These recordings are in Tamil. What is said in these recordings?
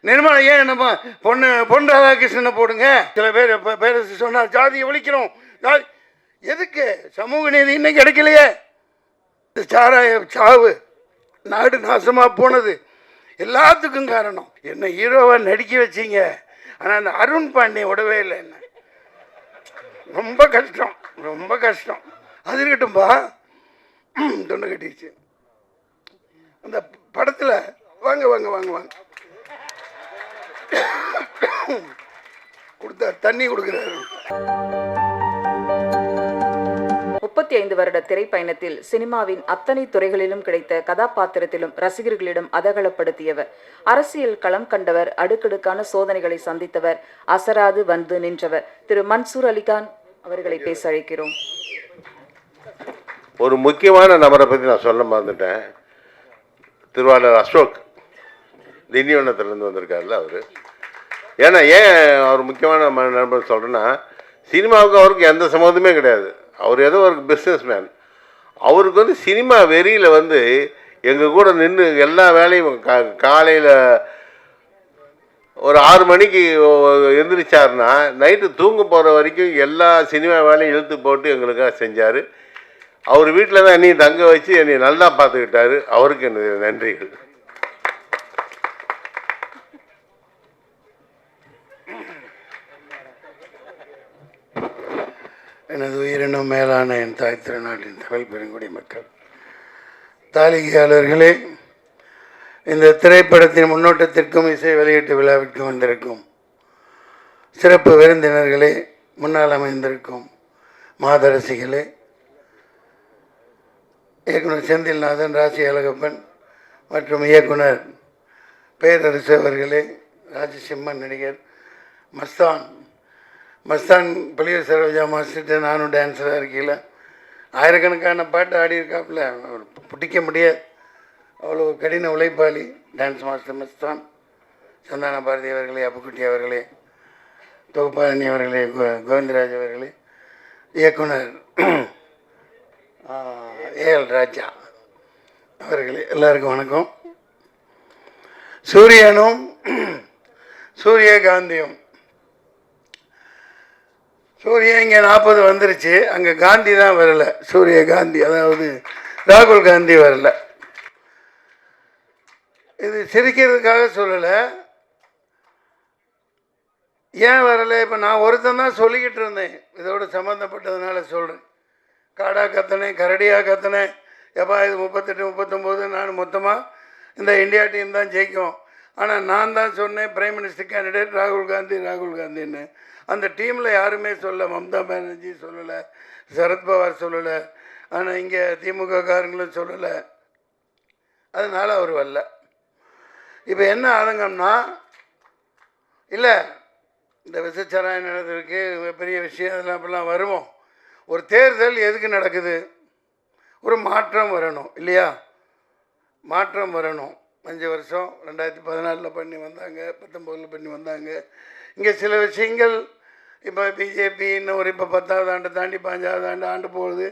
நிர்மலா ஏன் நம்ம பொன் ராதாகிருஷ்ணனை போடுங்க. சில பேர் பேரரசு சொன்னால் ஜாதியை ஒழிக்கிறோம். எதுக்கு? சமூக நீதி இன்னைக்கு கிடைக்கலையே. சாராய சாவு, நாடு நாசமா போனது எல்லாத்துக்கும் காரணம். என்ன ஹீரோவா நடிக்க வச்சிங்க, ஆனால் அந்த அருண் பாண்டியன் விடவே இல்லை. என்ன ரொம்ப கஷ்டம், ரொம்ப கஷ்டம். அது இருக்கட்டும்பா, தொண்டை கட்டிடுச்சு அந்த படத்தில். வாங்க வாங்க வாங்க வாங்க, கொடுத்தா தண்ணி கொடுக்குறாரு. 35 வருட திரைப்பயணத்தில் சினிமாவின் அத்தனை துறைகளிலும் கிடைத்த கதாபாத்திரத்திலும் ரசிகர்களிடம் அதகலப்படுத்தியவர், அரசியல் களம் கண்டவர், அடுக்கடுக்கான சோதனைகளை சந்தித்தவர், அசராது வந்து நின்றவர் திரு மன்சூர் அலிகான் அவர்களை பேச அழைக்கிறோம். ஒரு முக்கியமான நபரை பற்றி நான் சொல்ல மறந்துட்டேன். திருவாளர் அசோக் திண்டிவனத்திலேருந்து வந்திருக்காருல்ல அவர். ஏன்னா ஏன் அவர் முக்கியமான நண்பர் சொல்கிறேன்னா, சினிமாவுக்கு அவருக்கு எந்த சம்மந்தமே கிடையாது. அவர் ஏதோ ஒரு பிஸ்னஸ் மேன். அவருக்கு வந்து சினிமா வெறியில் வந்து எங்கள் கூட நின்று எல்லா வேலையும் காலையில் ஒரு 6 மணிக்கு எழுந்திரிச்சாருன்னா நைட்டு தூங்க போகிற வரைக்கும் எல்லா சினிமா வேலையும் இழுத்து போட்டு எங்களுக்காக செஞ்சார். அவர் வீட்டில் தான் என்னையும் தங்க வச்சு என்னை நல்லா பார்த்துக்கிட்டாரு. அவருக்கு என்னுடைய நன்றிகள். எனது உயிரினும் மேலான என் தாய் திருநாட்டின் தமிழ் பெருங்குடி மக்கள், தாளிகையாளர்களே, இந்த திரைப்படத்தின் முன்னோட்டத்திற்கும் இசை வெளியீட்டு விழாவிற்கும் வந்திருக்கும் சிறப்பு விருந்தினர்களே, முன்னால் அமைந்திருக்கும் மாதரசிகளே, இயக்குனர் செந்தில்நாதன், ராசி அழகப்பன் மற்றும் இயக்குனர் பேரரசு அவர்களே, ராஜசிம்மன் நடிகர், மஸ்தான் பள்ளியூர் சரோஜா மாஸ்டர்கிட்ட நானும் டான்ஸராக இருக்கையில் ஆயிரக்கணக்கான பாட்டு ஆடியிருக்காப்புல. பிடிக்க முடியாது, அவ்வளோ கடின உழைப்பாளி டான்ஸ் மாஸ்டர் மஸ்தான். சந்தான பாரதி அவர்களே, அப்புக்குட்டி அவர்களே, தொகுப்பாளனி அவர்களே, கோவிந்தராஜ் அவர்களே, இயக்குனர் ஏஎல் ராஜா அவர்களே, எல்லாருக்கும் வணக்கம். சூரியகாந்தியும் சூரிய இங்கே 40 வந்துருச்சு, அங்கே காந்தி தான் வரல. சூரியகாந்தி, அதாவது ராகுல் காந்தி வரல. இது சிரிக்கிறதுக்காக சொல்லலை. ஏன் வரலை? இப்போ நான் ஒருத்தன் தான் சொல்லிக்கிட்டு இருந்தேன், இதோடு சம்மந்தப்பட்டதுனால சொல்கிறேன். காடாக கத்தினேன், கரடியாக கத்தினேன். எப்பா இது 38 39 நான் மொத்தமாக இந்த இந்தியா டீம் தான் ஜெயிக்கும். ஆனால் நான் தான் சொன்னேன் பிரைம் மினிஸ்டர் கேண்டிடேட் ராகுல் காந்தின்னு. அந்த டீமில் யாருமே சொல்ல, மம்தா பானர்ஜி சொல்லலை, சரத்பவார் சொல்லலை, ஆனால் இங்கே திமுக காரங்களும் சொல்லலை. அதனால் அவர் வரல. இப்போ என்ன ஆதங்கம்னா, இல்லை இந்த விசச்சாராயம் நடந்திருக்கு, பெரிய விஷயம், அதெல்லாம் இப்பெல்லாம் வருவோம். ஒரு தேர்தல் எதுக்கு நடக்குது? ஒரு மாற்றம் வரணும் இல்லையா? மாற்றம் வரணும். 5 வருஷம் 2014 பண்ணி வந்தாங்க, 19 பண்ணி வந்தாங்க. இங்கே சில விஷயங்கள் இப்போ பிஜேபி இன்னும் ஒரு இப்போ 10வது ஆண்டு தாண்டி 15வது ஆண்டு போகுது.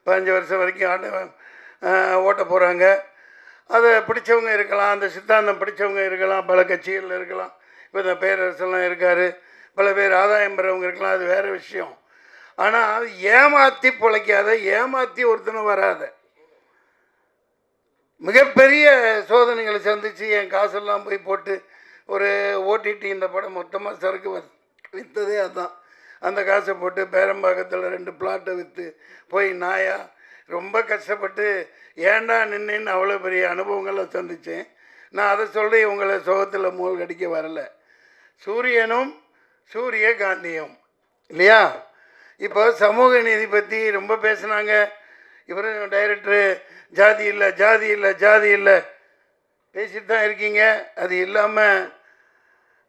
15 வருஷம் வரைக்கும் ஓட்ட போகிறாங்க. அதை பிடிச்சவங்க இருக்கலாம், அந்த சித்தாந்தம் பிடிச்சவங்க இருக்கலாம், பல கட்சிகளில் இருக்கலாம். இப்போ இந்த பேரரசெல்லாம் இருக்கார், பல பேர் ஆதாயம் பெறவங்க இருக்கலாம், அது வேறு விஷயம். ஆனால் ஏமாற்றி பிழைக்காத, ஏமாற்றி ஒருத்தனும் வராத. மிகப்பெரிய சோதனைகளை சந்தித்து என் காசெல்லாம் போய் போட்டு ஒரு ஓடிடி இந்த படம் மொத்தமாக சரக்கு விற்றதே அதுதான். அந்த காசை போட்டு பேரம்பாக்கத்தில் 2 பிளாட்டை விற்று போய் நாயா ரொம்ப கஷ்டப்பட்டு ஏண்டா நின்றுன்னு அவ்வளோ பெரிய அனுபவங்களை சந்தித்தேன். நான் அதை சொல்லி உங்களை சோகத்தில் மூல் கடிக்க வரலை. சூரியகாந்தியும் இல்லையா? இப்போ சமூக நீதி பற்றி ரொம்ப பேசுனாங்க. இவரும் டைரக்டரு ஜாதி இல்லை பேசிட்டு தான் இருக்கீங்க. அது இல்லாமல்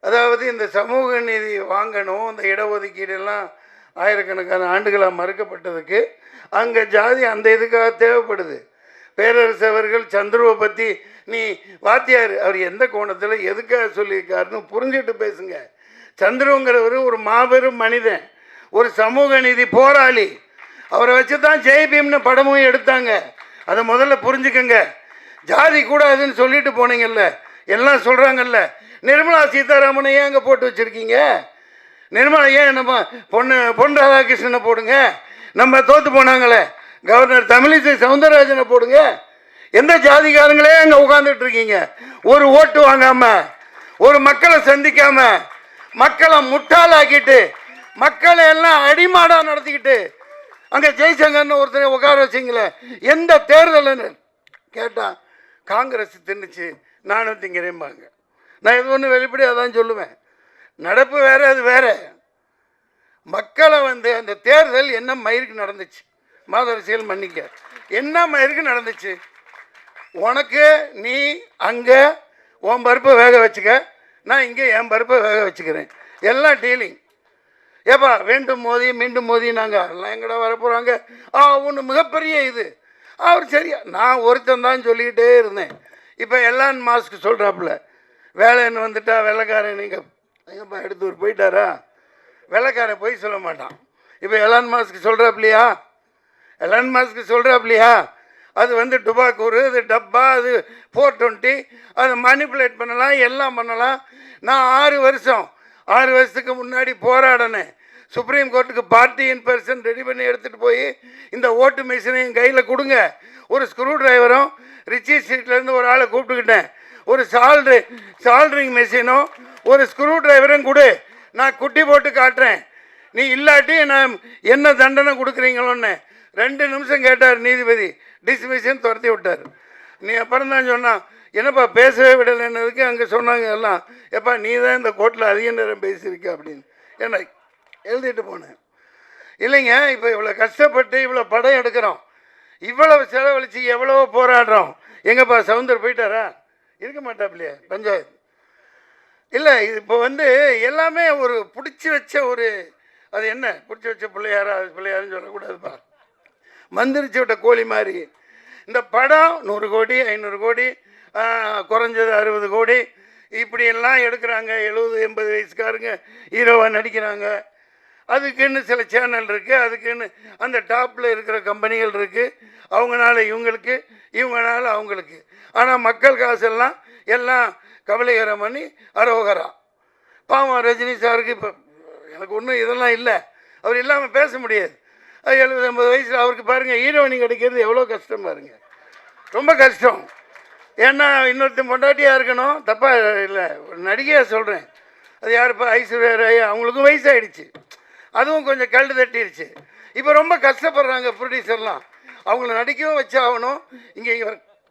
அதாவது இந்த சமூக நீதி வாங்கணும், இந்த இடஒதுக்கீடெல்லாம் ஆயிரக்கணக்கான ஆண்டுகளாக மறுக்கப்பட்டதுக்கு அங்கே ஜாதி அந்த இதுக்காக தேவைப்படுது. பேரரசு அவர்கள் சந்துருவை பற்றி நீ வாத்தியார், அவர் எந்த கோணத்தில் எதுக்காக சொல்லியிருக்காருன்னு புரிஞ்சுட்டு பேசுங்க. சந்துருங்கிறவர் ஒரு மாபெரும் மனிதன், ஒரு சமூக நீதி போராளி. அவரை வச்சு தான் ஜெய்பீம்னு படமும் எடுத்தாங்க. அதை முதல்ல புரிஞ்சுக்கங்க. ஜாதி கூடாதுன்னு சொல்லிட்டு போனீங்கல்ல, எல்லாம் சொல்கிறாங்கல்ல, நிர்மலா சீதாராமனை ஏன் அங்கே போட்டு வச்சுருக்கீங்க? நிர்மலா ஏன் நம்ம பொன் ராதாகிருஷ்ணனை போடுங்க. நம்ம தோற்று போனாங்களே கவர்னர் தமிழிசை சவுந்தரராஜனை போடுங்க. எந்த ஜாதிகாரங்களே அங்கே உட்காந்துட்டு இருக்கீங்க? ஒரு ஓட்டு வாங்காம, ஒரு மக்களை சந்திக்காம, மக்களை முட்டாளாக்கிட்டு, மக்களை எல்லாம் அடிமாடா நடத்திக்கிட்டு அங்கே ஜெய்சங்கர்னு ஒருத்தரை உட்கார வச்சிங்களே. எந்த தேர்தல்னு கேட்டால் காங்கிரஸ் தின்னுச்சு, நானும் திங்கிறேன்பாங்க. நான் இது ஒன்று வெளிப்படையாக தான் சொல்லுவேன். நடப்பு வேற, அது வேற. மக்களை அந்த தேர்தல் என்ன மயிருக்கு நடந்துச்சு? மாதரசியல் மன்னிக்க, என்ன மயிருக்கு நடந்துச்சு? உனக்கு நீ அங்கே உன் பருப்பை வேக வச்சுக்க, நான் இங்கே என் பருப்பை வேக வச்சுக்கிறேன். எல்லாம் டீலிங். ஏப்பா வேண்டும் மோதி மீண்டும் மோதி நாங்கள் எல்லாம் எங்கடா வரப்போகிறாங்க. ஒன்று மிகப்பெரிய இது. அவர் சரியா, நான் ஒருத்தன் தான் சொல்லிக்கிட்டே இருந்தேன். இப்போ எல்லாம் மாஸ்க் சொல்கிறாப்புல, வேலைன்னு வந்துட்டா வெள்ளைக்காரன் நீங்கள் எங்கப்பா எடுத்து போயிட்டாரா? வெள்ளைக்காரன் போய் சொல்ல மாட்டான். இப்போ எலான் மாஸ்க் சொல்கிறாப்லையா? எலான் மாஸ்க் சொல்கிறாப்லையா? அது டுபாக்கூர், அது டப்பா, அது 420, அதை மேனிப்புலேட் பண்ணலாம், எல்லாம் பண்ணலாம். நான் 6 வருஷத்துக்கு முன்னாடி போராடினேன். சுப்ரீம் கோர்ட்டுக்கு பார்ட்டி இன் பர்சன் ரெடி பண்ணி எடுத்துகிட்டு போய் இந்த ஓட்டு மிஷினையும் கையில் கொடுங்க. ஒரு ஸ்க்ரூ டிரைவரும் ரிச்சி ஸ்ட்ரீட்லேருந்து ஒரு ஆளை கூப்பிட்டுக்கிட்டேன். ஒரு சால்ட்ரிங் மிஷினும் ஒரு ஸ்க்ரூ டிரைவரும் கொடு, நான் குட்டி போட்டு காட்டுறேன். நீ இல்லாட்டி நான் என்ன தண்டனை கொடுக்குறீங்களோன்னு 2 நிமிஷம் கேட்டார் நீதிபதி. டிஸ்மிஷன் துரத்தி விட்டார். நீ அப்புறம் தான் சொன்னான், என்னப்பா பேசவே விடலைன்னதுக்கு அங்கே சொன்னாங்க எல்லாம், எப்பா நீ தான் இந்த கோர்ட்டில் அதிக நேரம் பேசியிருக்க அப்படின்னு என்ன எழுதிட்டு போனேன். இல்லைங்க, இப்போ இவ்வளோ கஷ்டப்பட்டு இவ்வளோ படம் எடுக்கிறோம், இவ்வளவு செலவழித்து எவ்வளவோ போராடுறோம். எங்கப்பா சவுந்தர் போயிட்டாரா? இருக்க மாட்டாப்லையே பஞ்சாயத்து. இல்லை, இது இப்போ எல்லாமே ஒரு பிடிச்சி வச்ச ஒரு, அது என்ன பிடிச்சி வச்ச பிள்ளையாரா? அது பிள்ளையாருன்னு சொல்லக்கூடாதுப்பா, மந்திரிச்சு விட்ட கோழி மாதிரி. இந்த படம் 100 கோடி 500 கோடி, குறைஞ்சது 60 கோடி இப்படியெல்லாம் எடுக்கிறாங்க. 70-80 வயசுக்காரங்க ஹீரோவாக நடிக்கிறாங்க. அதுக்குன்னு சில சேனல் இருக்குது, அதுக்குன்னு அந்த டாப்பில் இருக்கிற கம்பெனிகள் இருக்குது. அவங்களால இவங்களுக்கு, இவங்களால அவங்களுக்கு. ஆனால் மக்கள் காசெல்லாம் எல்லாம் கவலைகரம் பண்ணி அரோகரா. பாவம் ரஜினி சாருக்கு இப்போ எனக்கு ஒன்றும் இதெல்லாம் இல்லை, அவர் இல்லாமல் பேச முடியாது. 70-80 வயசில் அவருக்கு பாருங்கள் ஹீரோயினி கிடைக்கிறது எவ்வளோ கஷ்டம் பாருங்கள், ரொம்ப கஷ்டம். ஏன்னா இன்னொருத்தன் பொண்டாட்டியாக இருக்கணும், தப்பாக இல்லை, ஒரு நடிகையாக சொல்கிறேன். அது யாருப்பா? ஐஸ்வர்யா ராய். அவங்களுக்கும் வயசாகிடுச்சு, அதுவும் கொஞ்சம் கல்டு தட்டிடுச்சு. இப்போ ரொம்ப கஷ்டப்படுறாங்க ப்ரொடியூசர்லாம். அவங்கள நடிக்கவும் வச்சாகணும், இங்கே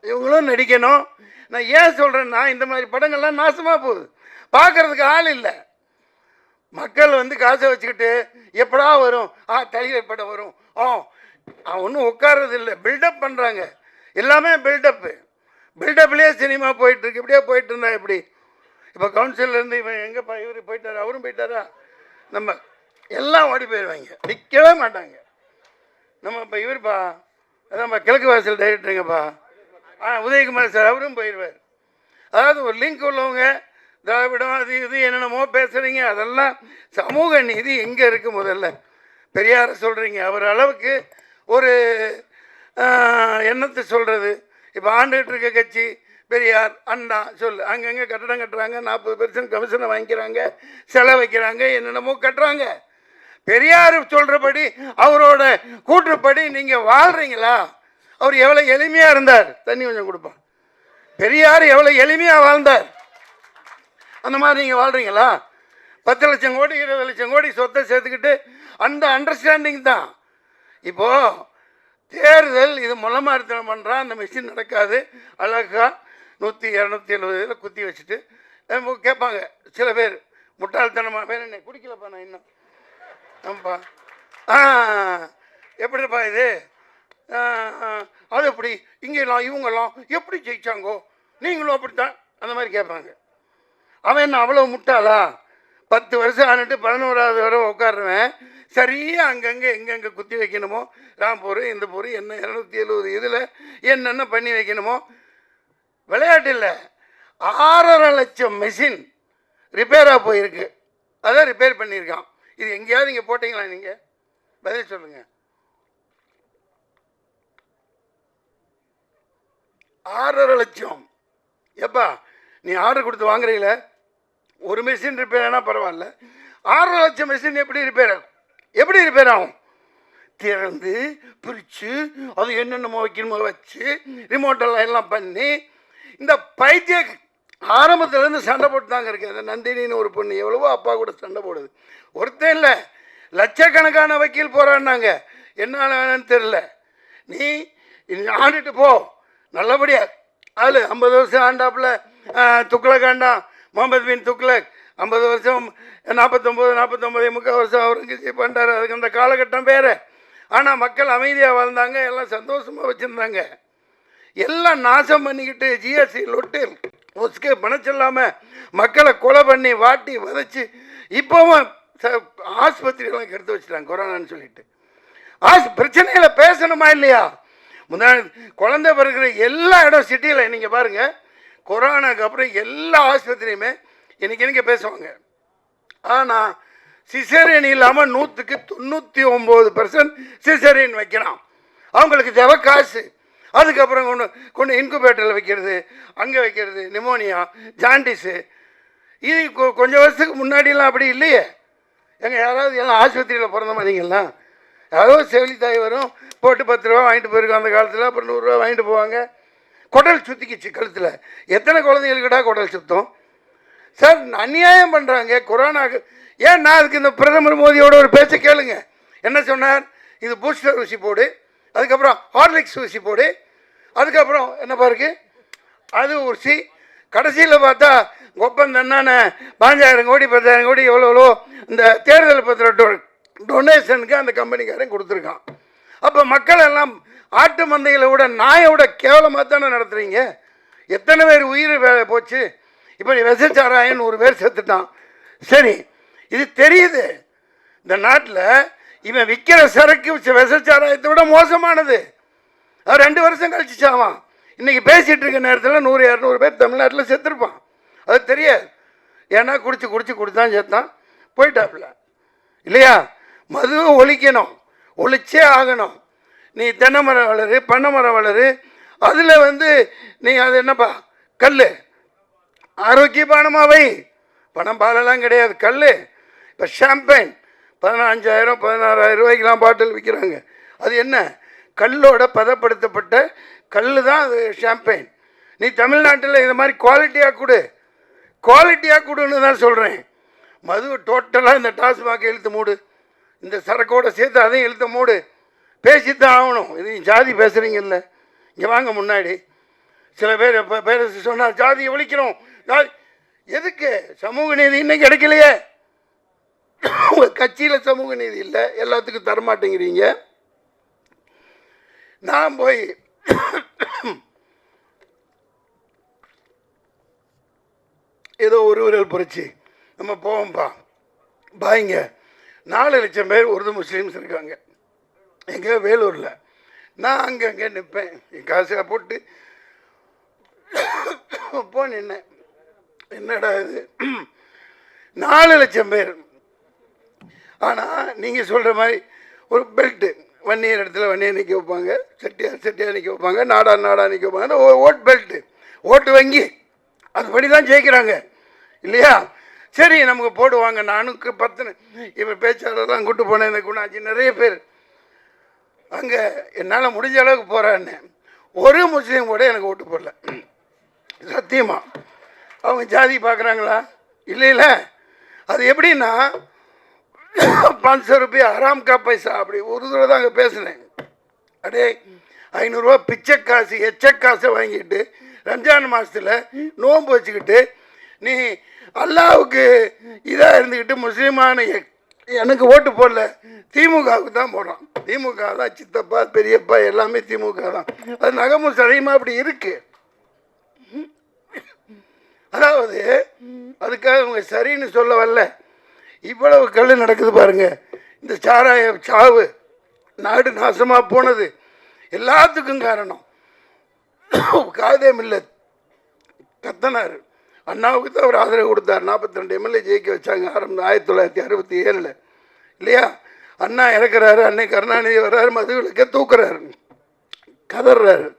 இவங்களும் நடிக்கணும். நான் ஏன் சொல்கிறேன்னா, இந்த மாதிரி படங்கள்லாம் நாசமாக போகுது, பார்க்குறதுக்கு ஆள் இல்லை. மக்கள் காசை வச்சுக்கிட்டு எப்படா வரும், தலைவர் படம் வரும், ஒன்றும் உட்கார்றது இல்லை, பில்டப் பண்ணுறாங்க. எல்லாமே பில்டப்லேயே சினிமா போயிட்டுருக்கு. இப்படியே போயிட்டு இருந்தா எப்படி? இப்போ கவுன்சிலர்லேருந்து இவன் எங்கேப்பா இவர் போயிட்டாரா, அவரும் போயிட்டாரா, நம்ம எல்லாம் ஓடி போயிடுவாங்க, நிற்கவே மாட்டாங்க. நம்ம இப்போ இவருப்பா, அதான்ப்பா கிழக்கு வாசல் டைரக்டருங்கப்பா, உதயகுமார் சார், அவரும் போயிடுவார். அதாவது ஒரு லிங்க் உள்ளவங்க திராவிடம் அது இது என்னென்னமோ பேசுகிறீங்க, அதெல்லாம் சமூக நீதி எங்கே இருக்குது? முதல்ல பெரியாரை சொல்கிறீங்க, அவர் அளவுக்கு ஒரு எண்ணத்தை சொல்கிறது. இப்போ ஆண்டுகிட்டு இருக்க கட்சி பெரியார் அண்ணா சொல்லு, அங்கங்கே கட்டடம் கட்டுறாங்க, 40% கமிஷனை வாங்கிக்கிறாங்க, செலவு வைக்கிறாங்க, என்னென்னமோ கட்டுறாங்க. பெரியார் சொல்கிறபடி, அவரோட கூற்றுப்படி நீங்கள் வாழ்கிறீங்களா? அவர் எவ்வளோ எளிமையாக இருந்தார், தண்ணி கொஞ்சம் கொடுப்பான். பெரியார் எவ்வளோ எளிமையாக வாழ்ந்தார், அந்த மாதிரி நீங்கள் வாழ்கிறீங்களா? 10 லட்சம் கோடி 20 லட்சம் கோடி சொத்தை சேர்த்துக்கிட்டு அந்த அண்டர்ஸ்டாண்டிங் தான். இப்போது தேர்தல் இது முளமாரித்தனம் பண்ணுறான், அந்த மிஷின் நடக்காது. அழகா 100-270 குத்தி வச்சுட்டு கேட்பாங்க சில பேர், முட்டாள்தனமாக பேர் என்ன குடிக்கலப்பா நான் இன்னும், ஆமாப்பா எப்படிப்பா இது, அது எப்படி இங்கெல்லாம் இவங்கெல்லாம் எப்படி ஜெயிச்சாங்கோ, நீங்களும் அப்படித்தான், அந்த மாதிரி கேட்பாங்க. அவன் என்ன அவ்வளோ முட்டாளா? 10 வருஷம் ஆனிட்டு 11வது வரை உட்காருவேன், சரியாக அங்கங்கே எங்கெங்கே குத்தி வைக்கணுமோ, ராம்பூர் இந்த பூர் என்ன 270 இதில் என்னென்ன பண்ணி வைக்கணுமோ. விளையாட்டு இல்லை, 6.5 லட்சம் மெஷின் ரிப்பேராக போயிருக்கு, அதான் ரிப்பேர் பண்ணியிருக்கான். இது எங்கேயாவது இங்கே போட்டிங்களா? நீங்கள் பதில் சொல்லுங்கள். 6.5 லட்சம் எப்பா நீ ஆர்டர் கொடுத்து வாங்குறீங்கள, ஒரு மிஷின் ரிப்பேர் ஆனால் பரவாயில்ல, 6 லட்சம் மிஷின் எப்படி ரிப்பேர் ஆகும்? திறந்து பிரித்து அது என்னென்னமோ வைக்கணுமோ வச்சு ரிமோட்டெல்லாம் எல்லாம் பண்ணி இந்த பைத்திய ஆரம்பத்துலேருந்து சண்டை போட்டு தாங்க இருக்கு. அந்த நந்தினின்னு ஒரு பொண்ணு எவ்வளவோ அப்பா கூட சண்டை போடுது. ஒருத்தன் இல்லை, லட்சக்கணக்கான வக்கீல் போகிறான்னாங்க. என்ன வேணும்னு தெரில. நீ ஆண்டுட்டு போ நல்லபடியா. ஆள் 50 வருஷம் ஆண்டாப்புல துக்ளக் ஆண்டான், முகமது பின் துக்ளக் 50 வருஷம் 49 முக்கால் வருஷம் அவருக்கு பண்ணுறாரு. அதுக்கு அந்த காலகட்டம் வேறு. ஆனால் மக்கள் அமைதியாக வாழ்ந்தாங்க, எல்லாம் சந்தோஷமாக வச்சுருந்தாங்க. எல்லாம் நாசம் பண்ணிக்கிட்டு ஜிஎஸ்டி லொட்டு ஒஸ்கே பணம் சொல்லாமல் மக்களை கொலை பண்ணி வாட்டி வதைச்சி இப்போவும் ஆஸ்பத்திரியெல்லாம் கெடுத்து வச்சுட்டாங்க கொரோனான்னு சொல்லிட்டு. பிரச்சனையில் பேசணுமா இல்லையா? முன்னாடி குழந்தை பிறகுற எல்லா இடம் சிட்டியில் நீங்கள் பாருங்கள், கொரோனாக்கு அப்புறம் எல்லா ஆஸ்பத்திரியுமே எனக்கு பேசுவாங்க. ஆனால் சிசேரியன் இல்லாமல் 100க்கு 99% சிசேரியன் வைக்கிறான். அவங்களுக்கு தேவை காசு. அதுக்கப்புறம் கொண்டு இன்குபேட்டரில் வைக்கிறது, அங்கே வைக்கிறது, நிமோனியா, ஜாண்டிஸு. இது கொஞ்சம் வருஷத்துக்கு முன்னாடிலாம் அப்படி இல்லையே. எங்கள் யாராவது எல்லாம் ஆஸ்பத்திரியில் பிறந்த மாதிரிங்களா? யாராவது செவிலித்தாய் வரும், போட்டு 10 ரூபா வாங்கிட்டு போயிருக்கோம் அந்த காலத்தில். அப்புறம் 100 ரூபா வாங்கிட்டு போவாங்க. குடல் சுற்றிக்கிச்சு கழுத்தில். எத்தனை குழந்தைகளுக்கிட்டா குடல் சுத்தம்? சார் அநியாயம் பண்ணுறாங்க கொரோனாக்கு. ஏன் நான் அதுக்கு இந்த பிரதமர் மோடியோட ஒரு பேச்சை கேளுங்க. என்ன சொன்னார்? இது பூஸ்டர் ஊசி போடு, அதுக்கப்புறம் ஹார்லிக்ஸ் ஊசி போடு, அதுக்கப்புறம் என்ன பாருக்கு அது ஊசி. கடைசியில் பார்த்தா ஒப்பந்தம் என்னென்ன 5000 கோடி 10,000 கோடி எவ்வளோ இந்த தேர்தல் பத்திர டொனேஷனுக்கு அந்த கம்பெனிக்காரன் கொடுத்துருக்கான். அப்போ மக்கள் எல்லாம் ஆட்டு மந்தைகளை விட நாயை விட கேவலமாக தானே நடத்துகிறீங்க. எத்தனை பேர் உயிர் போச்சு. இப்போ நீ விசச்சாராயன்னு ஒரு பேர் செத்துட்டான். சரி, இது தெரியுது. இந்த நாட்டில் இவன் விற்கிற சரக்கு விசச்சாராயத்தை விட மோசமானது. அவன் 2 வருஷம் கழிச்சு சாவான். இன்றைக்கி பேசிகிட்டு இருக்க நேரத்தில் 100-200 பேர் தமிழ்நாட்டில் செத்துருப்பான். அது தெரியாது. ஏன்னா குடிச்சு கொடுத்தான் செத்தான் போயிட்டாப்புல இல்லையா? மதுவை ஒழிக்கணும், ஒழிச்சே ஆகணும். நீ தென்னை மரம் வளரு, பண்ணை மரம் வளரு, அதில் நீ அது என்னப்பா கல் ஆரோக்கியமானமாக வை. பணம் பாலெல்லாம் கிடையாது, கல். இப்போ ஷாம்பைன் 15,000-16,000 ரூபாய்க்கெலாம் பாட்டில் விற்கிறாங்க. அது என்ன? கல்லோட பதப்படுத்தப்பட்ட கல் தான் அது ஷாம்பைன். நீ தமிழ்நாட்டில் இந்த மாதிரி குவாலிட்டியாக கொடுன்னு தான் சொல்கிறேன். மது டோட்டலாக இந்த டாஸ்மாக் இழுத்து மூடு, இந்த சரக்கோடு சேர்த்து அதையும் இழுத்து மூடு. பேசித்தான் ஆகணும். இது ஜாதி பேசுகிறீங்கல்ல, இங்கே வாங்க முன்னாடி. சில பேர் இப்போ பேர சொன்னால் ஜாதியை ஒழிக்கிறோம். எதுக்கு? சமூக நீதி இன்னும் கிடைக்கலையே. உங்கள் கட்சியில் சமூக நீதி இல்லை, எல்லாத்துக்கும் தரமாட்டேங்கிறீங்க. நான் போய் ஏதோ ஒரு விரல் புரட்சி நம்ம போவோம்ப்பா பாய்ங்க. 4 லட்சம் பேர் உருது முஸ்லீம்ஸ் இருக்காங்க எங்கே வேலூரில். நான் அங்கே நிற்பேன், என் காசை போட்டு நின்னேன். என்னடா இது 4 லட்சம் பேர். ஆனால் நீங்கள் சொல்கிற மாதிரி ஒரு பெல்ட்டு வன்னியர் இடத்துல வன்னியர் நிற்க வைப்பாங்க, செட்டியார் நிற்க வைப்பாங்க, நாடா நிற்க வைப்பாங்க. ஓட் பெல்ட்டு, ஓட்டு வங்கி, அதுபடி தான் ஜெயிக்கிறாங்க இல்லையா? சரி, நமக்கு போடுவாங்க. நானுக்கு 10 இப்போ பேச்சாளர்லாம் கூட்டு போனேன். இந்த குணாச்சி நிறைய பேர் அங்கே என்னால் முடிஞ்ச அளவுக்கு போகிறான்னு. ஒரு முஸ்லீம் கூட எனக்கு ஓட்டு போடல. சத்தியமாக. அவங்க ஜாதி பார்க்குறாங்களா? இல்லை. அது எப்படின்னா 500 ரூபாய் ஆராம் கா பைசா அப்படி ஒரு தடவை தான் அங்கே பேசினேன். அடே 500 ரூபா பிச்சை காசு எச்சக்காசை வாங்கிட்டு ரம்ஜான் மாதத்தில் நோன்பு வச்சுக்கிட்டு நீ அல்லாவுக்கு இதாக இருந்துக்கிட்டு முஸ்லீமான எனக்கு ஓட்டு போடல, திமுகவுக்கு தான் போடுறான். திமுக தான் சித்தப்பா பெரியப்பா எல்லாமே திமுக தான். அது நகமும் சதையுமா அப்படி இருக்கு. அதாவது அதுக்காக அவங்க சரின்னு சொல்ல வரல. இவ்வளவு கல் நடக்குது பாருங்க. இந்த சாராய சாவு, நாடு நாசமாக போனது எல்லாத்துக்கும் காரணம் காதே மில்லத் கத்தனார். அண்ணாவுக்கு தான் அவர் ஆதரவு கொடுத்தார். 42 எம்எல்ஏ ஜெயிக்க வச்சாங்க 1967 இல்லையா? அண்ணா இறக்குறாரு, அன்னை கருணாநிதி வர்றாரு, மது விலக்க தூக்குறாரு, கதறாரு.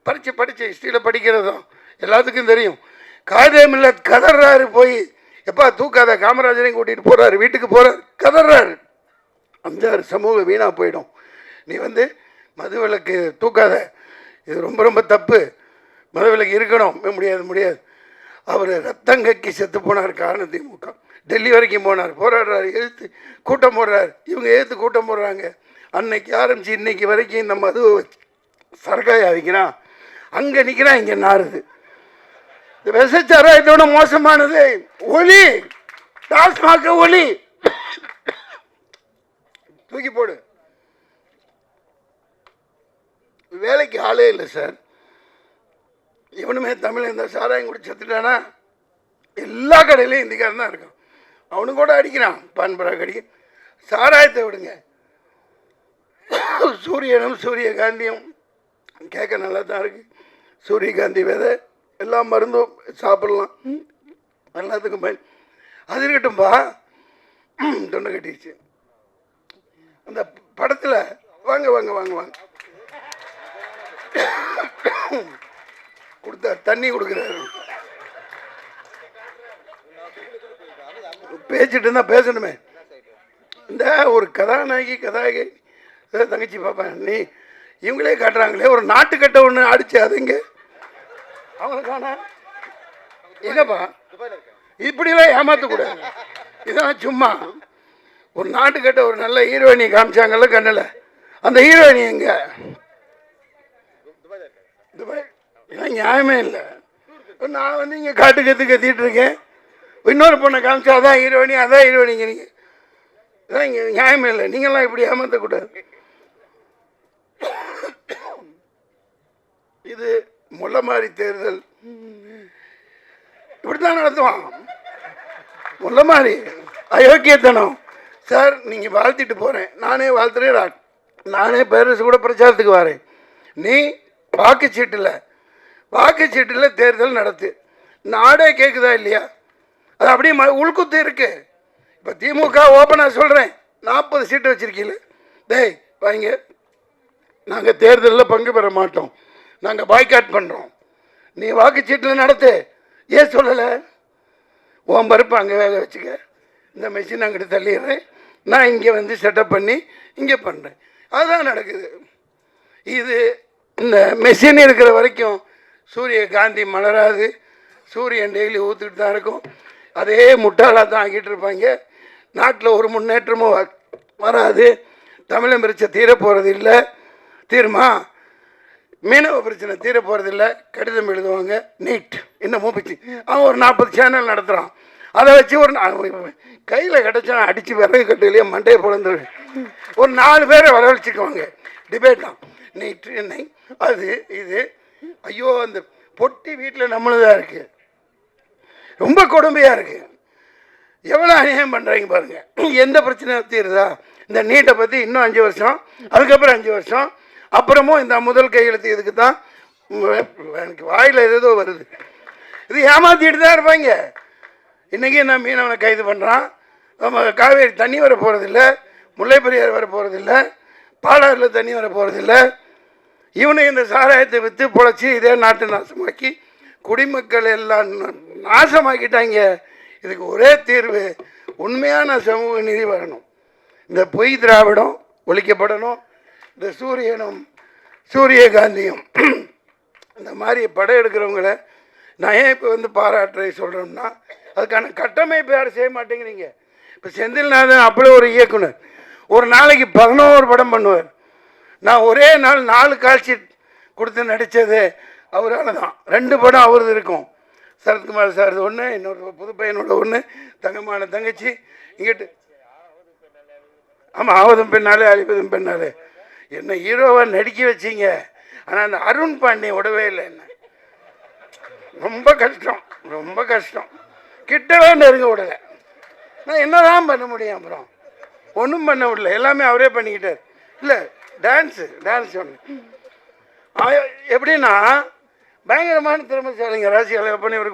படித்து ஹிஸ்ட்ரியில் படிக்கிறதும் எல்லாத்துக்கும் தெரியும். காதே மில்லத் கதறாரு போய் எப்பா தூக்காத, காமராஜரையும் கூட்டிகிட்டு போகிறாரு, வீட்டுக்கு போகிறார், கதறாரு. 5-6 சமூகம் வீணாக போயிடும். நீ மதுவிலக்கு தூக்காத, இது ரொம்ப ரொம்ப தப்பு, மதுவிலக்கு இருக்கணும். முடியாது. அவர் ரத்தங்கக்கி செத்து போனார் காரணம் திமுக. டெல்லி வரைக்கும் போனார், போராடுறாரு, எழுத்து கூட்டம் போடுறாரு, இவங்க எழுத்து கூட்டம் போடுறாங்க. அன்னைக்கு ஆரம்பித்து இன்னைக்கு வரைக்கும் இந்த மதுவை வச்சு சரக்காய் அவிக்கிறான், அங்கே நிற்கிறான், இங்கே நாறுது. இந்த விஷச்சாராயத்தோட மோசமானது ஒலி, டாஸ்மாக ஒலி, தூக்கி போடு. வேலைக்கு ஆளே இல்லை சார். இவனுமே தமிழ் இந்த சாராயம் குடி செத்துட்டானா எல்லா கடையிலையும் இந்திக்காரன் தான் இருக்கான். அவனு கூட அடிக்கிறான், பான்பராக அடிக்க. சாராயத்தை விடுங்க, சூரியனும் சூரியகாந்தியும் கேட்க நல்லா தான் இருக்கு. சூரியகாந்தி விதை எல்லா மருந்தும் சாப்பிடலாம், எல்லாத்துக்கும் பயன். அது இருக்கட்டும்பா, தொண்டை கட்டிடுச்சு. அந்த படத்தில் வாங்க வாங்க வாங்க வாங்க கொடுத்தா தண்ணி கொடுக்குறாரு. பேசிட்டு இருந்தா பேசணுமே. இந்த ஒரு கதாநாயகி தங்கச்சி பாப்பேன், நீ இவங்களே காட்டுறாங்களே ஒரு நாட்டுக்கட்டை ஒன்று அடிச்சு, அது இங்கே அவங்களுக்கான எங்கப்பா இப்படிலாம் ஏமாற்றக்கூடாது. இதெல்லாம் சும்மா ஒரு நாட்டுக்கட்டை ஒரு நல்ல ஹீரோயினி காமிச்சாங்கல்ல கண்ணில், அந்த ஹீரோயினி எங்க? துபாய். இதெல்லாம் நியாயமே இல்லை. நான் இங்கே கத்திட்டு இருக்கேன், இன்னொரு பொண்ணை காமிச்சா அதான் ஹீரோயினி, அதான் ஹீரோயினிங்க. நீங்கள் இதெல்லாம் இங்கே நியாயமே இல்லை. நீங்கள்லாம் இப்படி ஏமாற்றக்கூடாது. இது முள்ளமாரி தேர்தல் இப்படித்தான் நடத்துவான். முள்ளமாரி அயோக்கியத்தனம் சார். நீங்கள் வாழ்த்திட்டு போகிறேன், நானே வாழ்த்துறேன், நானே பேரரசு கூட பிரச்சாரத்துக்கு வரேன். நீ வாக்குச்சீட்டில் தேர்தல் நடத்து. நாடே கேட்குதா இல்லையா? அது அப்படியே உள்குத்து இருக்கு. இப்போ திமுக ஓப்பனாக சொல்கிறேன், 40 சீட்டு வச்சுருக்கீங்கள, டேய் வாங்க, நாங்கள் தேர்தலில் பங்கு பெற மாட்டோம், நாங்கள் பாய்காட் பண்ணுறோம். நீ வாக்குச்சீட்டில் நடத்து. ஏன் சொல்லலை? உன் பருப்பு அங்கே வேக வச்சுக்க, இந்த மெஷின் அங்கிட்டு தள்ளிடுறேன், நான் இங்கே செட்டப் பண்ணி இங்கே பண்ணுறேன். அதுதான் நடக்குது. இது இந்த மெஷின் இருக்கிற வரைக்கும் சூரியகாந்தி மலராது, சூரியன் டெய்லி ஊற்றிட்டு தான் இருக்கும். அதே முட்டாளாக தான் ஆக்கிட்டு இருப்பாங்க. நாட்டில் ஒரு முன்னேற்றமும் வராது. தமிழன் பிரச்சனை தீர போகிறது இல்லை. தீருமா? மீனவ பிரச்சனை தீர போகிறதில்ல. கடிதம் எழுதுவாங்க, நீட் இன்னும் மூப்பிச்சு. அவன் ஒரு 40 சேனல் நடத்துகிறான். அதை வச்சு ஒரு கையில் கிடச்சா அடித்து விறகு கட்டுலையே மண்டையை பிறந்து ஒரு 4 பேரை வரவழைச்சிக்குவாங்க. டிபேட் தான், நீட் என்னை அது இது. ஐயோ, அந்த பொட்டி வீட்டில் நம்மளுதான் இருக்குது. ரொம்ப கொடுமையாக இருக்குது. எவ்வளோ அநியாயம் பண்ணுறாங்க பாருங்கள். எந்த பிரச்சனை தீருதா? இந்த நீட்டை பற்றி இன்னும் 5 வருஷம், அதுக்கப்புறம் 5 வருஷம், அப்புறமும் இந்த முதல் கையெழுத்து இதுக்கு தான். எனக்கு வாயில் ஏதோ வருது. இது ஏமாற்றிட்டு தான் இருப்பாங்க. இன்றைக்கி நான் மீனவனை கைது பண்ணுறான். காவேரி தண்ணி வர போகிறதில்ல, முல்லை பெரியார் வர போகிறதில்ல, பாலாறில் தண்ணி வர போகிறதில்ல. இவனை இந்த சாராயத்தை விற்று பொழைச்சி இதே நாட்டை நாசமாக்கி குடிமக்கள் எல்லாம் நாசமாக்கிட்டாங்க. இதுக்கு ஒரே தீர்வு, உண்மையான சமூக நீதி வரணும். இந்த பொய் திராவிடம் ஒழிக்கப்படணும். இந்த சூரியகாந்தியும் இந்த மாதிரி படம் எடுக்கிறவங்கள நான் ஏன் இப்போ பாராட்டுறை சொல்கிறோம்னா, அதுக்கான கட்டமைப்பு யாரும் செய்ய மாட்டேங்கிறீங்க. இப்போ செந்தில்நாதன் அப்படி ஒரு இயக்குனர், ஒரு நாளைக்கு 11 படம் பண்ணுவார். நான் ஒரே நாள் 4 காட்சி கொடுத்து நடித்தது அவரால் தான். 2 படம் அவரது இருக்கும். சரத்குமார் சார் ஒன்று, இன்னொரு புது பையனோட ஒன்று, தங்கமான தங்கச்சி. இங்கிட்டு ஆமாம், ஆவதும் பெண்ணாலே அழிப்பதும் பெண்ணாலே. என்ன ஹீரோவாக நடிக்க வச்சிங்க. ஆனால் அந்த அருண் பாண்டியன் விடவே இல்லை. என்ன ரொம்ப கஷ்டம். கிட்டவே நெருங்க விடலை. நான் என்ன தான் பண்ண முடியும்? அப்புறம் ஒன்றும் பண்ண விடல, எல்லாமே அவரே பண்ணிக்கிட்டார். இல்லை, டான்ஸ் ஒன்று எப்படின்னா பயங்கரமான திறமைசாலிங்க. ராசியால் பண்ணி ஒரு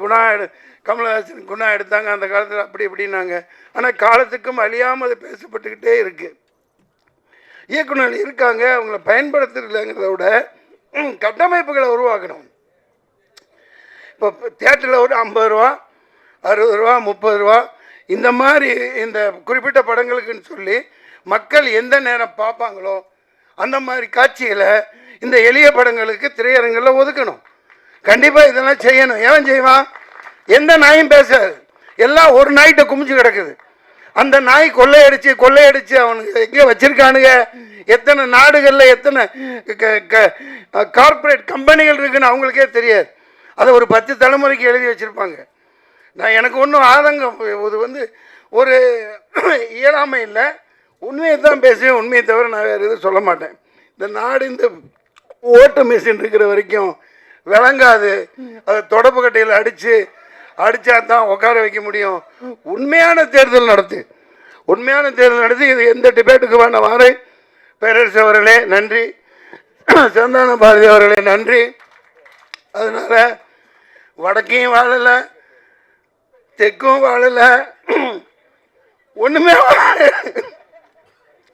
கமலஹாசன் குணா எடுத்தாங்க அந்த காலத்தில், அப்படி இப்படின்னாங்க. ஆனால் காலத்துக்கும் அழியாமல் அது பேசப்பட்டுக்கிட்டே இருக்குது. இயக்குநர்கள் இருக்காங்க, அவங்கள பயன்படுத்துறதுங்கிறத விட கட்டமைப்புகளை உருவாக்கணும். இப்போ தியேட்டரில் ஒரு 50 ரூபா 60 ரூபா 30 ரூபா இந்த மாதிரி இந்த குறிப்பிட்ட படங்களுக்குன்னு சொல்லி மக்கள் எந்த நேரம் பார்ப்பாங்களோ அந்த மாதிரி காட்சிகளை இந்த எளிய படங்களுக்கு திரையரங்கில் ஒதுக்கணும். கண்டிப்பாக இதெல்லாம் செய்யணும். ஏன் செய்வான்? எந்த நாயும் பேசாது. எல்லாம் ஒரு நாய்கிட்ட குமிச்சு கிடக்குது. அந்த நாய் கொள்ளையடிச்சு அவனுக்கு எங்கே வச்சிருக்கானுங்க, எத்தனை நாடுகளில் எத்தனை கார்ப்பரேட் கம்பெனிகள் இருக்குன்னு அவங்களுக்கே தெரியாது. அதை ஒரு 10 தலைமுறைக்கு எழுதி வச்சுருப்பாங்க. எனக்கு ஒன்றும் ஆதங்கம், இது ஒரு இயலாமை இல்லை. உண்மையை தான் பேசுவேன். உண்மையை தவிர நான் வேறு எதுவும் சொல்ல மாட்டேன். இந்த நாடு இந்த ஓட்டு மிஷின் இருக்கிற வரைக்கும் விளங்காது. அதை தொடப்பு கட்டையில் அடித்தா தான் உட்கார வைக்க முடியும். உண்மையான தேர்தல் நடத்து. இது எந்த டிபேட்டுக்கு வேண வாரேன். பேரரசு அவர்களே நன்றி, சந்தான பாரதி அவர்களே நன்றி. அதனால் வடக்கையும் வாழலை, தெற்கும் வாழலை, ஒன்றுமே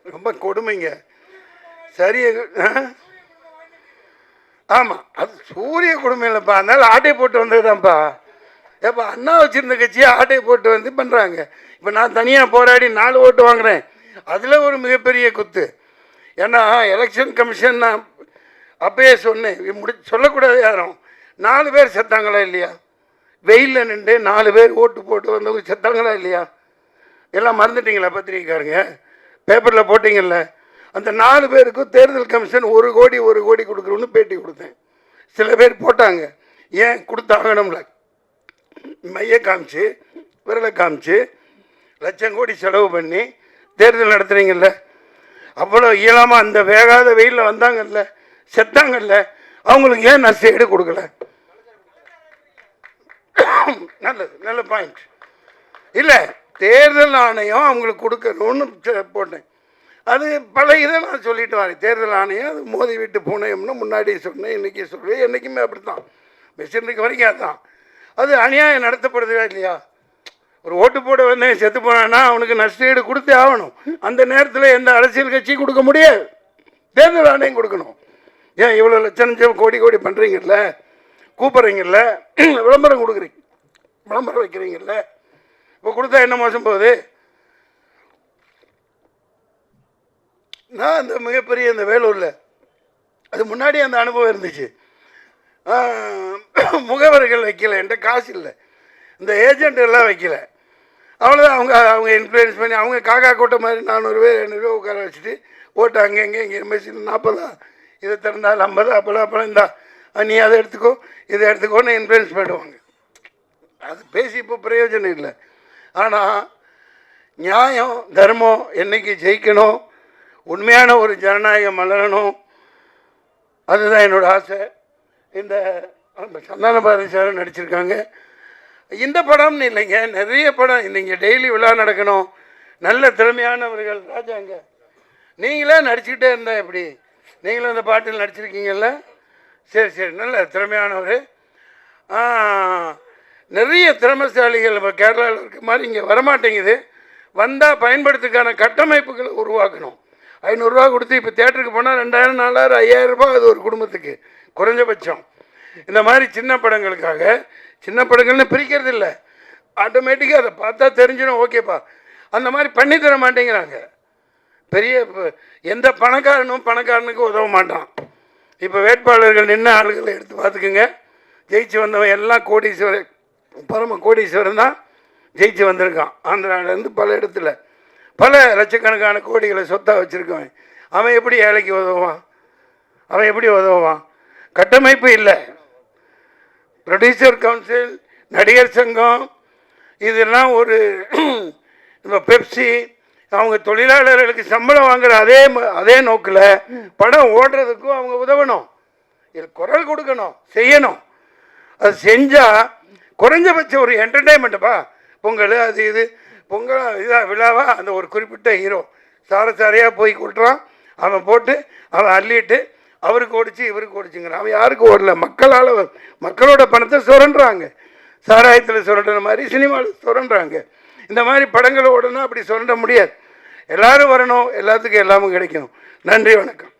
ரொம்ப கொடுமைங்க. சரி, ஆமாம், அது சூரிய கொடுமை இல்லைப்பா. அதனால ஆட்டை போட்டு வந்ததுதான்ப்பா. ஏப்பா, அண்ணா வச்சுருந்த கட்சியை ஆட்டை போட்டு வந்து பண்ணுறாங்க. இப்போ நான் தனியாக போராடி 4 ஓட்டு வாங்குகிறேன். அதில் ஒரு மிகப்பெரிய குத்து. ஏன்னா எலெக்ஷன் கமிஷன் நான் அப்பயே சொன்னேன், சொல்லக்கூடாது யாரும். 4 பேர் செத்தாங்களா இல்லையா? வெயிலில் நின்று 4 பேர் ஓட்டு போட்டு வந்தவங்க செத்தாங்களா இல்லையா? எல்லாம் மறந்துட்டீங்களா? பத்திரிக்கைக்காரங்க பேப்பரில் போட்டிங்கல்ல. அந்த 4 பேருக்கும் தேர்தல் கமிஷன் 1 கோடி கொடுக்குறோன்னு பேட்டி கொடுத்தேன். சில பேர் போட்டாங்க. ஏன் கொடுத்தாகணும்ல, மைய காமிச்சு விரலை காமிச்சு லட்சம் கோடி செலவு பண்ணி தேர்தல் நடத்துறீங்கல்ல. அவ்வளோ இயலாமல் அந்த வேகாத வெயிலில் வந்தாங்கல்ல, செத்தாங்கல்ல, அவங்களுக்கு ஏன் நஷ்டஈடு கொடுக்கல? நல்ல பாயிண்ட். இல்லை, தேர்தல் ஆணையம் அவங்களுக்கு கொடுக்கணும்னு போட்டேன். அது பல இதை நான் சொல்லிட்டு வரேன். தேர்தல் ஆணையம் அது மோதி விட்டு போனேம்னு முன்னாடி சொன்னேன், இன்றைக்கி சொல்லுவேன். என்றைக்குமே அப்படி தான், மிஷினுக்கு வரைக்கும் அதுதான். அது அநியாயம் நடத்தப்படுதா இல்லையா? ஒரு ஓட்டு போட வந்து செத்து போனான்னா அவனுக்கு நஷ்டஈடு கொடுத்தே ஆகணும். அந்த நேரத்தில் எந்த அரசியல் கட்சியும் கொடுக்க முடியாது, தேர்தல் ஆணையம் கொடுக்கணும். ஏன் இவ்வளோ லட்சம் கோடி பண்ணுறீங்கல்ல, கூப்பிட்றீங்கல்ல, விளம்பரம் கொடுக்குறீங்க, விளம்பரம் வைக்கிறீங்கல்ல, இப்போ கொடுத்தா என்ன மோசம் போகுது? நான் அந்த மிகப்பெரிய இந்த வேலூரில் அது முன்னாடி அந்த அனுபவம் இருந்துச்சு. முகவர்கள் வைக்கல, என்கிட்ட காசு இல்லை, இந்த ஏஜென்ட் எல்லாம் வைக்கல. அவ்வளோதான். அவங்க இன்ஃப்ளூயன்ஸ் பண்ணி அவங்க காக்கா கூட்டம் மாதிரி 400 பேர் 500 பேர் உட்கார வச்சுட்டு ஓட்டு அங்கே இங்கே மெஷின் 40 இதை திறந்தால் 50 அப்போலாம் இந்தா நீ அதை எடுத்துக்கோ இதை எடுத்துக்கோன்னு இன்ஃப்ளூயன்ஸ் பண்ணிடுவாங்க. அது பேசி இப்போ பிரயோஜனம் இல்லை. ஆனால் நியாயம் தர்மம் என்றைக்கு ஜெயிக்கணும், உண்மையான ஒரு ஜனநாயகம் மலரணும், அதுதான் என்னோடய ஆசை. இந்த சந்தான பாரதி சார் நடிச்சிருக்காங்க. இந்த படம்னு இல்லைங்க, நிறைய படம். இன்றைக்கி டெய்லி விழா நடக்கணும். நல்ல திறமையானவர்கள். ராஜாங்க நீங்களே நடிச்சுக்கிட்டே இருந்தால் எப்படி? நீங்களும் இந்த பாட்டில் நடிச்சிருக்கீங்கல்ல, சரி, நல்ல திறமையானவர். நிறைய திறமைசாலிகள் இப்போ கேரளாவில் இருக்க மாதிரி இங்கே வரமாட்டேங்குது. வந்தால் பயன்படுத்துக்கான கட்டமைப்புகளை உருவாக்கணும். 500 ரூபா கொடுத்து இப்போ தேட்டருக்கு போனால் 2000 4000 5000 ரூபாய் அது ஒரு குடும்பத்துக்கு குறைஞ்சபட்சம். இந்த மாதிரி சின்ன படங்களுக்காக, சின்ன படங்கள்னு பிரிக்கிறது இல்லை, ஆட்டோமேட்டிக்காக அதை பார்த்தா தெரிஞ்சிடும், ஓகேப்பா. அந்த மாதிரி பண்ணி தர மாட்டேங்கிறாங்க. பெரிய எந்த பணக்காரனுக்கு உதவ மாட்டான். இப்போ வேட்பாளர்கள் நின்று ஆளுகளை எடுத்து பார்த்துக்குங்க. ஜெயிச்சு வந்தவன் எல்லாம் கோடீஸ்வரன், பரம கோடீஸ்வரன் தான் ஜெயிச்சு வந்திருக்கான். ஆந்திராவிலேருந்து பல இடத்துல பல லட்சக்கணக்கான கோடிகளை சொத்தாக வச்சுருக்கவன். அவன் எப்படி ஏழைக்கு உதவுவான்? அவன் எப்படி உதவுவான்? கட்டமைப்பு இல்லை. ப்ரொடியூசர் கவுன்சில், நடிகர் சங்கம், இதெல்லாம் ஒரு இப்போ பெப்சி, அவங்க தொழிலாளர்களுக்கு சம்பளம் வாங்குகிற அதே நோக்கில் படம் ஓடுறதுக்கும் அவங்க உதவணும். இது குரல் கொடுக்கணும், செய்யணும். அது செஞ்சால் குறைஞ்சபட்சம் ஒரு என்டர்டெயின்மெண்ட்டுப்பா. பொங்கல் அது இது, பொங்கல் இதாக விழாவாக அந்த ஒரு குறிப்பிட்ட ஹீரோ சாரையாக போய் கொட்டுறான். அவன் போட்டு அவன் அள்ளிட்டு அவருக்கு ஓடிச்சு இவருக்கு ஓடிச்சுங்கிறான். அவன் யாருக்கு ஓடல, மக்களால், மக்களோட பணத்தை சுரண்டுறாங்க. சாராயத்தில் சுரண்டுற மாதிரி சினிமாவில் சுரண்டுறாங்க. இந்த மாதிரி படங்கள் ஓடணும், அப்படி சுரண்ட முடியாது. எல்லோரும் வரணும், எல்லாத்துக்கும் எல்லாமும் கிடைக்கணும். நன்றி, வணக்கம்.